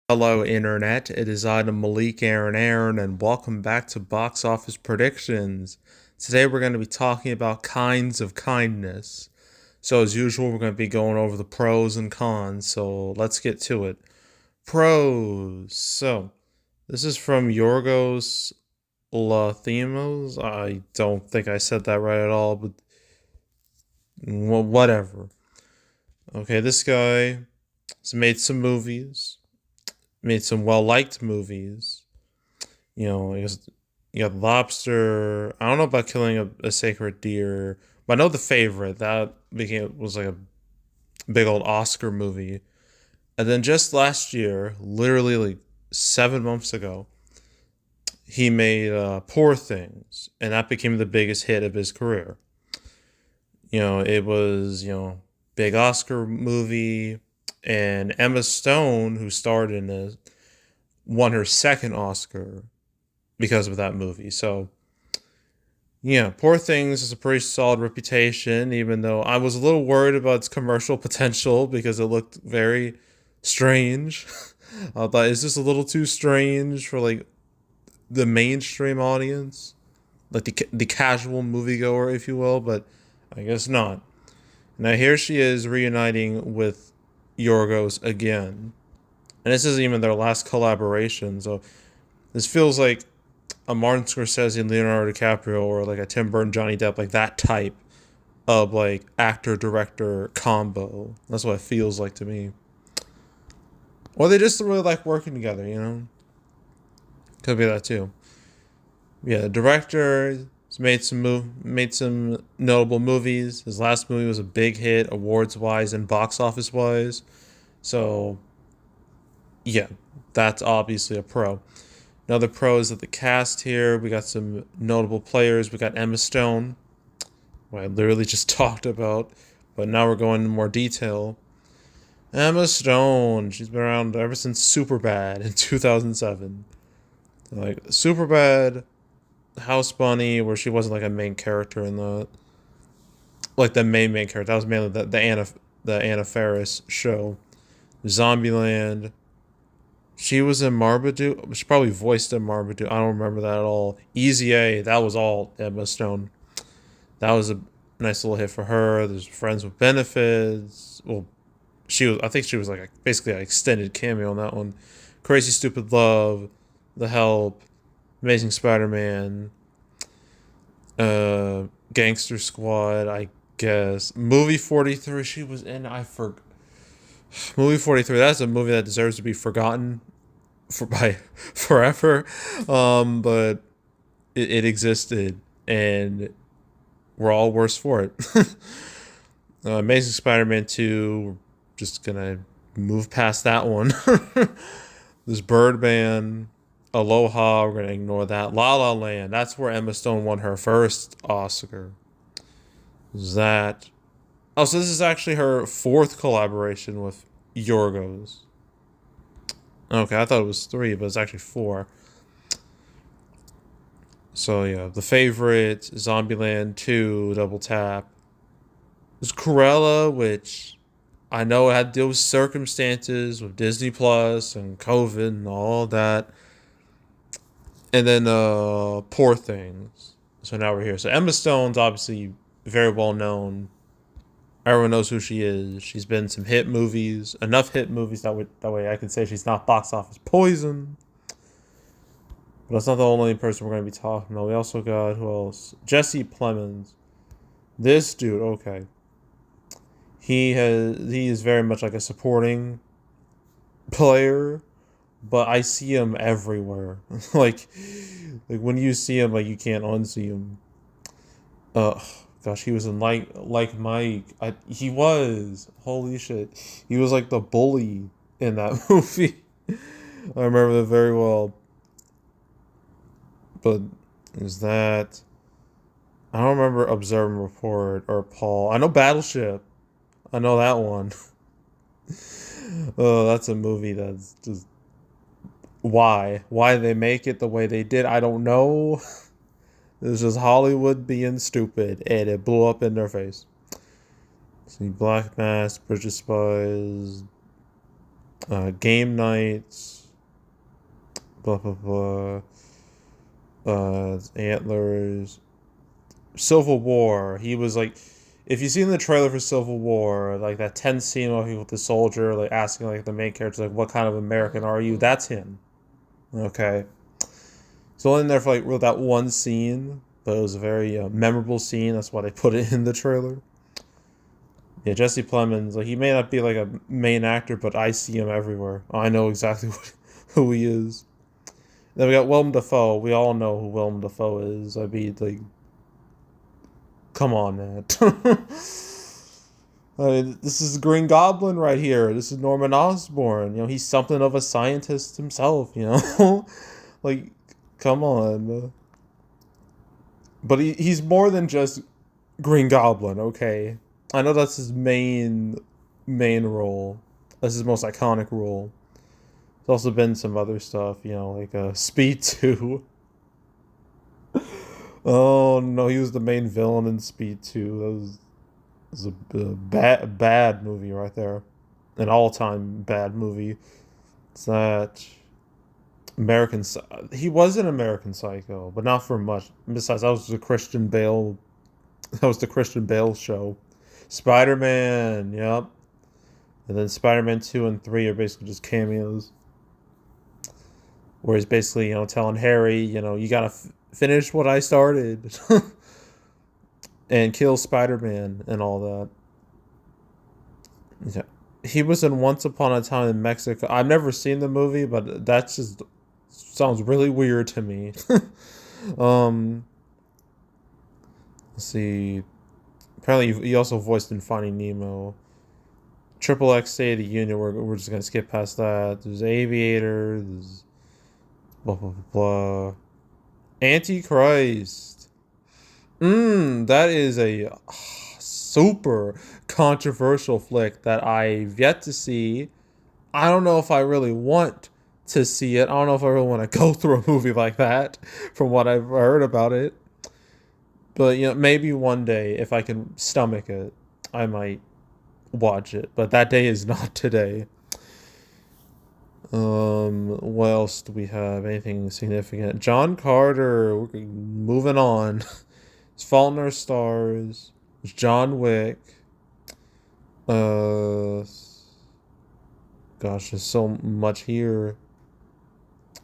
Hello, Internet. It is I, the Malik Aaron, and welcome back to Box Office Predictions. Today, we're going to be talking about kinds of kindness. So, as usual, we're going to be going over the pros and cons. So, let's get to it. Pros. So, this is from Yorgos Lathimos. I don't think I said that right at all, but well, whatever. Okay, this guy has made some movies, made some well liked movies. You got Lobster. I don't know about killing a sacred deer, but I know The Favorite. That became was like a big old Oscar movie. And then just last year, literally like 7 months ago, he made Poor Things, and that became the biggest hit of his career. It was big Oscar movie, and Emma Stone, who starred in it, won her second Oscar because of that movie. So yeah, Poor Things is a pretty solid reputation, even though I was a little worried about its commercial potential because it looked very strange. I thought, is this a little too strange for like the mainstream audience, like the casual moviegoer, if you will? But I guess not. Now here she is reuniting with Yorgos again, and this isn't even their last collaboration. So this feels like a Martin Scorsese and Leonardo DiCaprio, or like a Tim Burton Johnny Depp, like that type of like actor director combo. That's what it feels like to me. Or they just really like working together, Could be that too. Yeah, the director has made some notable movies. His last movie was a big hit, awards wise and box office wise. So yeah, that's obviously a pro. Another pro is that the cast here, we got some notable players. We got Emma Stone, who I literally just talked about, but now we're going into more detail. Emma Stone, she's been around ever since Superbad in 2007. Like Superbad, House Bunny, where she wasn't like a main character in the main character. That was mainly the Anna Faris show. Zombieland. She was in Marmaduke. She probably voiced in Marmaduke. I don't remember that at all. Easy A. That was all Emma Stone. That was a nice little hit for her. There's Friends with Benefits. Well, she was. I think she was like basically an extended cameo on that one. Crazy Stupid Love, The Help, Amazing Spider-Man, Gangster Squad. I guess Movie 43. She was in. I forgot. Movie 43. That's a movie that deserves to be forgotten by forever. But it existed, and we're all worse for it. Amazing Spider-Man 2, just gonna move past that one. This Birdman, Aloha, we're gonna ignore that. La La Land, that's where Emma Stone won her first Oscar. Is that? Oh, so this is actually her fourth collaboration with Yorgos. Okay, I thought it was three, but it's actually four. So yeah, The Favorite, Zombieland 2, Double Tap. There's Cruella, which I know it had to deal with circumstances with Disney Plus and COVID and all that. And then Poor Things. So now we're here. So Emma Stone's obviously very well known. Everyone knows who she is. She's been in some hit movies, enough hit movies that way I can say she's not box office poison. But that's not the only person we're gonna be talking about. We also got who else? Jesse Plemons. This dude, okay. He is very much like a supporting player, but I see him everywhere. like like when you see him, like you can't unsee him. Uh Gosh, he was in like Mike. He was holy shit. He was like the bully in that movie. I remember that very well. But is that? I don't remember Observe and Report or Paul. I know Battleship. I know that one. Oh, that's a movie that's just why they make it the way they did. I don't know. It's just Hollywood being stupid, and it blew up in their face. See, Black Mass, Bridge of Spies, Game Nights. blah blah blah. Antlers. Civil War. He was like, if you've seen the trailer for Civil War, like that tense scene with the soldier, like asking like the main character, like, "What kind of American are you?" That's him. Okay, so only in there for like real that one scene, but it was a very memorable scene. That's why they put it in the trailer. Yeah, Jesse Plemons. Like he may not be like a main actor, but I see him everywhere. I know exactly who he is. Then we got Willem Defoe. We all know who Willem Defoe is. I mean, like, come on, man. I mean, this is Green Goblin right here. This is Norman Osborn. You know, he's something of a scientist himself. You know, like, come on. But he's more than just Green Goblin. Okay, I know that's his main role. That's his most iconic role. There's also been some other stuff. You know, like Speed 2. Oh no, he was the main villain in Speed 2. That was a bad movie right there. An all-time bad movie. It's that American. He was an American Psycho, but not for much. Besides, that was the Christian Bale. That was the Christian Bale show. Spider-Man, yep. And then Spider-Man 2 and 3 are basically just cameos. Where he's basically, telling Harry, you gotta finish what I started. And kill Spider-Man and all that. Yeah. He was in Once Upon a Time in Mexico. I've never seen the movie, but that just sounds really weird to me. um, let's see. Apparently, he also voiced in Finding Nemo. Triple X State of the Union. We're just gonna skip past that. There's Aviator. There's blah blah blah. Antichrist. That is a super controversial flick that I've yet to see. I don't know if I really want to see it. I don't know if I really want to go through a movie like that from what I've heard about it. But maybe one day if I can stomach it, I might watch it. But that day is not today. What else do we have? Anything significant? John Carter. We're moving on. It's Fault in Our Stars. It's John Wick. Gosh, there's so much here.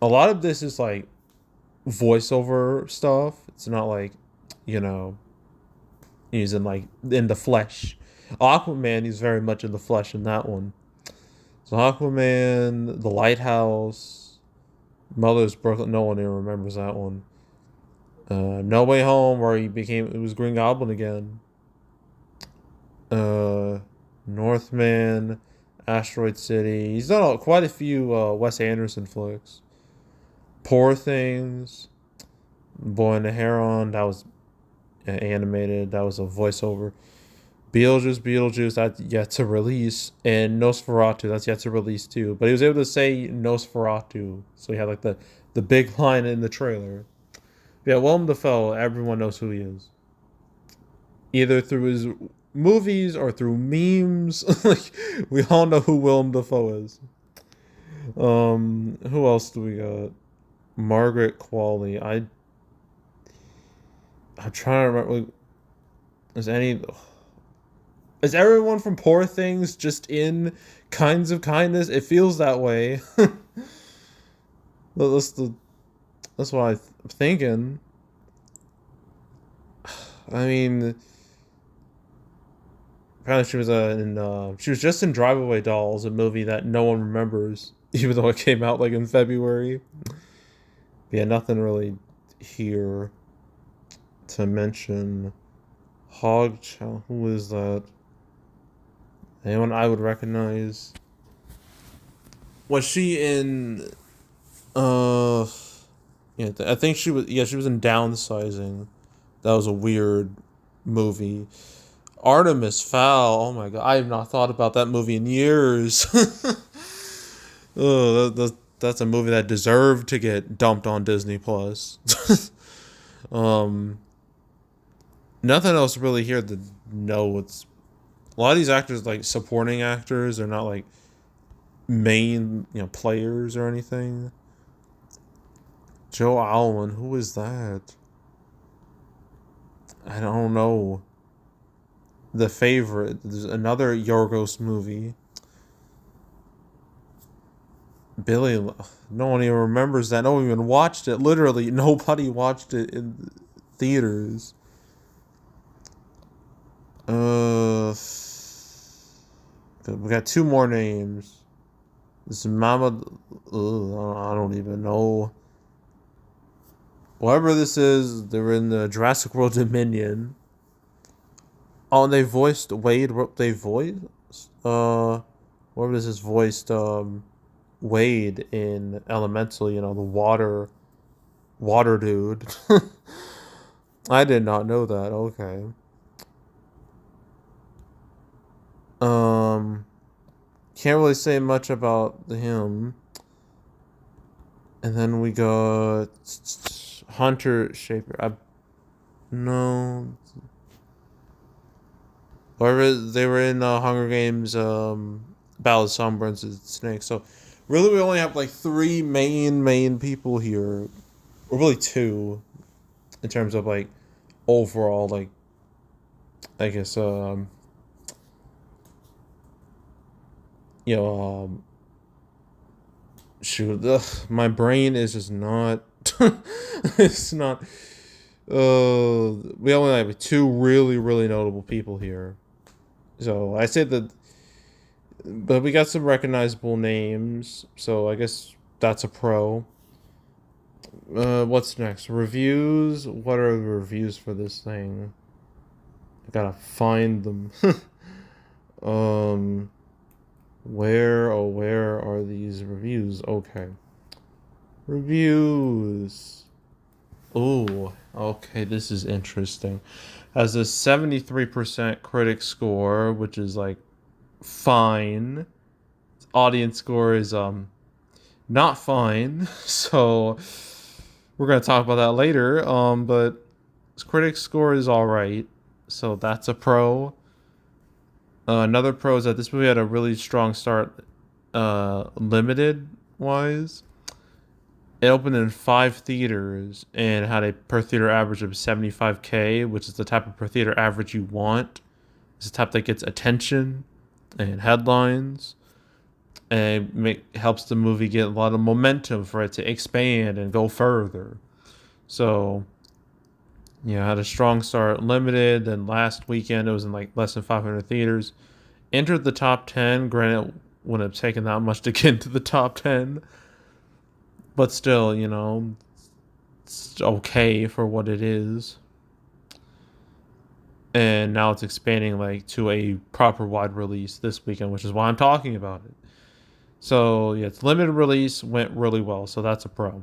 A lot of this is like voiceover stuff. It's not like, you know, using like in the flesh. Aquaman, he's very much in the flesh in that one. So Aquaman, The Lighthouse, Mother's Brooklyn. No one even remembers that one. No Way Home, where it was Green Goblin again. Northman, Asteroid City. He's done quite a few Wes Anderson flicks. Poor Things, Boy and the Heron. That was animated. That was a voiceover. Beetlejuice, that's yet to release, and Nosferatu, that's yet to release too. But he was able to say Nosferatu, so he had like the big line in the trailer. Yeah, Willem Dafoe, everyone knows who he is, either through his movies or through memes. Like we all know who Willem Dafoe is. Who else do we got? Margaret Qualley. I'm trying to remember. Like, is everyone from Poor Things just in Kinds of Kindness? It feels that way. that's what I'm thinking. I mean, apparently she was just in Drive Away Dolls, a movie that no one remembers, even though it came out like in February. Yeah, nothing really here to mention. Hogchild, who is that? Anyone I would recognize? Was she in? Yeah, I think she was. Yeah, she was in Downsizing. That was a weird movie. Artemis Fowl. Oh my god, I have not thought about that movie in years. Oh, that's a movie that deserved to get dumped on Disney Plus. Nothing else really here to know what's. A lot of these actors, like supporting actors, are not like main, players or anything. Joe Alwyn, who is that? I don't know. The Favorite. There's another Yorgos movie. Billy, no one even remembers that. No one even watched it. Literally, nobody watched it in theaters. We got two more names. This Mama. I don't even know. Whatever this is, they're in the Jurassic World Dominion. Oh, and they voiced Wade. They voiced. Whatever this is voiced. Wade in Elemental. You know, the water dude. I did not know that. Okay. Um, can't really say much about him. And then we got Hunter Shaper. No, whatever they were in Hunger Games, Ballad of Songbirds and Snakes. So really, we only have like three main people here, or really two, in terms of like overall like I guess you know shoot, my brain is just not. It's not. We only have two really notable people here. So I say that, but we got some recognizable names. So I guess that's a pro. What's next? Reviews. What are the reviews for this thing? I gotta find them. um, where are these reviews? Okay, reviews. Oh, okay, this is interesting. Has a 73% critic score, which is like fine. Audience score is not fine. So we're gonna talk about that later. But critic score is all right. So that's a pro. Another pro is that this movie had a really strong start, limited wise. It opened in 5 theaters and had a per theater average of 75K, which is the type of per theater average you want. It's the type that gets attention and headlines, and helps the movie get a lot of momentum for it to expand and go further. So, yeah, had a strong start, limited. Then last weekend, it was in like less than 500 theaters. Entered the top 10. Granted, it wouldn't have taken that much to get into the top 10, but still, it's okay for what it is. And now it's expanding like to a proper wide release this weekend, which is why I'm talking about it. So yeah, it's limited release, went really well, so that's a pro.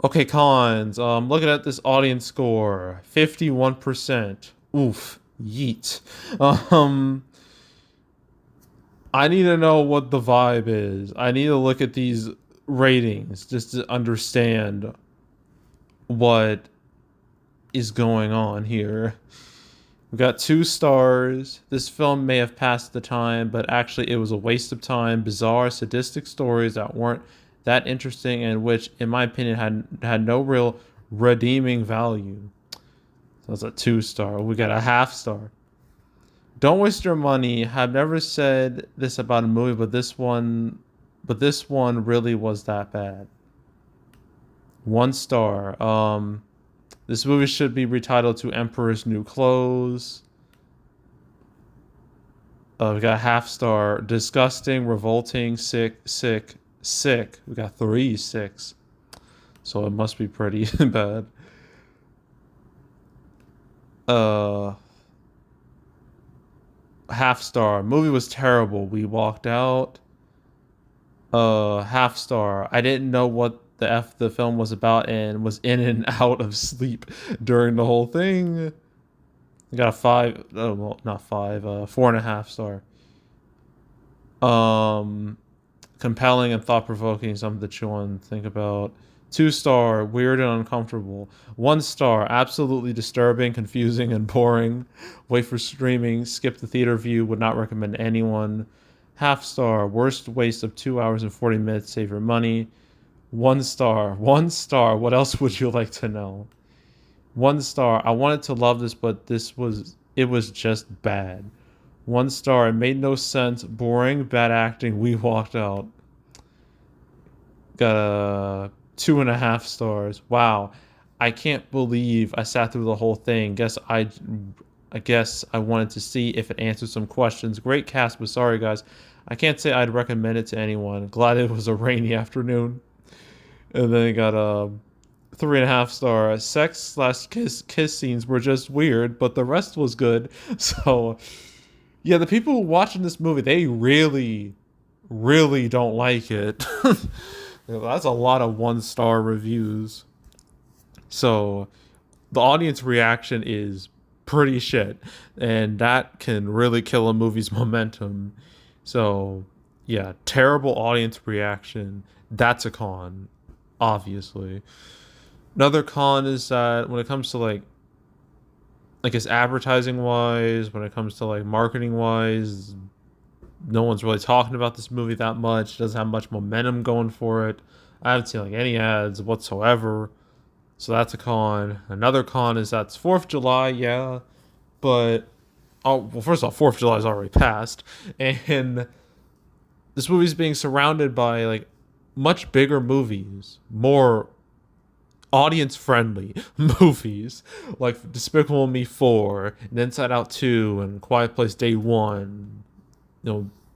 Okay, cons. Looking at this audience score, 51%. Oof, yeet. Um, I need to know what the vibe is. I need to look at these ratings just to understand what is going on here. We got 2 stars. This film may have passed the time, but actually it was a waste of time. Bizarre, sadistic stories that weren't that interesting and which, in my opinion, had no real redeeming value. So that's a 2 star. We got a half star. Don't waste your money. I've never said this about a movie, but this one really was that bad. 1 star. This movie should be retitled to Emperor's New Clothes. We got a half star. Disgusting, revolting, sick. We got 3 6. So it must be pretty bad. Uh, Half star. Movie was terrible. We walked out. Half star. I didn't know what the film was about and was in and out of sleep during the whole thing. I got a 5. Oh, well, not 5. 4.5 star. Um, Compelling and thought provoking. Something to chew on and think about. 2 star. Weird and uncomfortable. 1 star. Absolutely disturbing, confusing, and boring. Wait for streaming. Skip the theater view. Would not recommend anyone. Half star. Worst waste of 2 hours and 40 minutes. Save your money. One star. One star. What else would you like to know? One star. I wanted to love this, but it was just bad. One star. It made no sense. Boring. Bad acting. We walked out. Got a 2.5 stars. Wow. I can't believe I sat through the whole thing. I guess I wanted to see if it answered some questions. Great cast, but sorry guys. I can't say I'd recommend it to anyone. Glad it was a rainy afternoon. And then it got a 3.5 star. Sex slash kiss scenes were just weird, but the rest was good. So yeah, the people watching this movie, they really, really don't like it. That's a lot of 1 star reviews. So the audience reaction is pretty shit, and that can really kill a movie's momentum. So yeah, terrible audience reaction. That's a con, obviously. Another con is that when it comes to like it's advertising wise, when it comes to like marketing wise, no one's really talking about this movie that much. It doesn't have much momentum going for it. I haven't seen like any ads whatsoever. So that's a con. Another con is that's 4th of July, yeah. But well, first of all, 4th of July is already passed. And this movie's being surrounded by like much bigger movies, more audience friendly movies like Despicable Me 4 and Inside Out 2 and Quiet Place Day 1.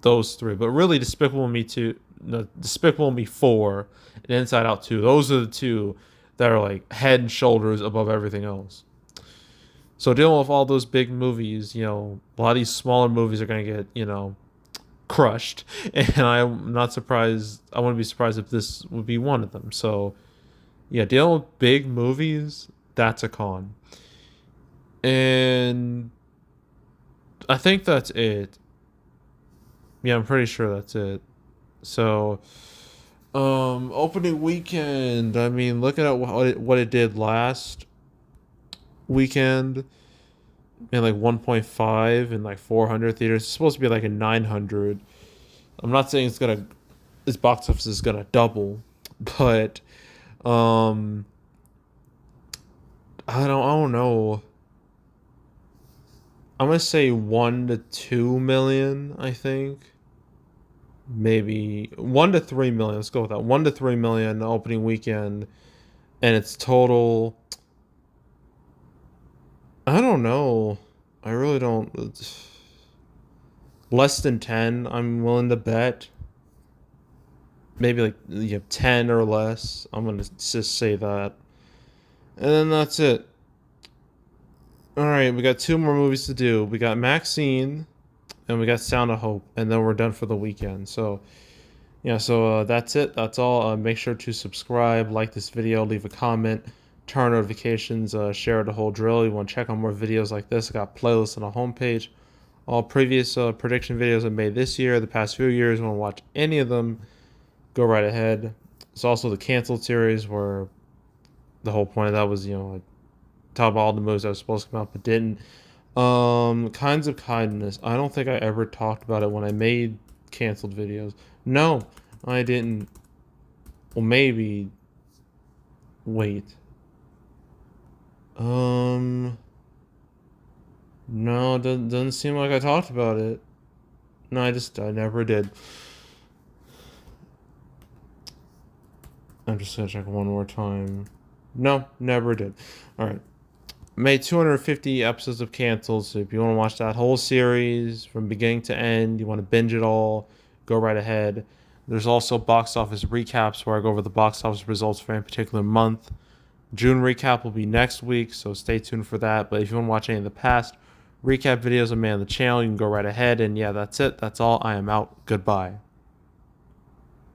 Those three. But really Despicable Me 2, no, Despicable Me 4 and Inside Out 2. Those are the two that are like head and shoulders above everything else. So dealing with all those big movies, a lot of these smaller movies are going to get, crushed. And I'm not surprised. I wouldn't be surprised if this would be one of them. So yeah, dealing with big movies, that's a con. And I think that's it. Yeah, I'm pretty sure that's it. So, opening weekend. I mean, looking at what it did last weekend, in like 1.5 and like 400 theaters. It's supposed to be like a 900. I'm not saying this box office is gonna double, but I don't know. I'm gonna say 1 to 2 million. I think maybe 1 to 3 million. Let's go with that. 1 to 3 million opening weekend, and its total. I don't know. I really don't. Less than 10. I'm willing to bet. Maybe like 10 or less. I'm gonna just say that, and then that's it. All right, we got 2 more movies to do. We got Maxine, and we got Sound of Hope, and then we're done for the weekend. So, yeah, so that's it. That's all. Make sure to subscribe, like this video, leave a comment, turn notifications, share the whole drill. You want to check out more videos like this? I got playlists on the homepage. All previous prediction videos I made this year, the past few years. Want to watch any of them? Go right ahead. It's also the canceled series where the whole point of that was, like, talk about all the movies that was supposed to come out but didn't. Kinds of Kindness. I don't think I ever talked about it when I made canceled videos. No, I didn't. Well, maybe. Wait. No, doesn't seem like I talked about it. No, I never did. I'm just gonna check one more time. No, never did. All right. Made 250 episodes of Canceled, so if you want to watch that whole series from beginning to end, you want to binge it all, go right ahead. There's also box office recaps where I go over the box office results for any particular month. June recap will be next week, so stay tuned for that. But if you want to watch any of the past recap videos I made on the channel, you can go right ahead. And yeah, that's it. That's all. I am out. Goodbye.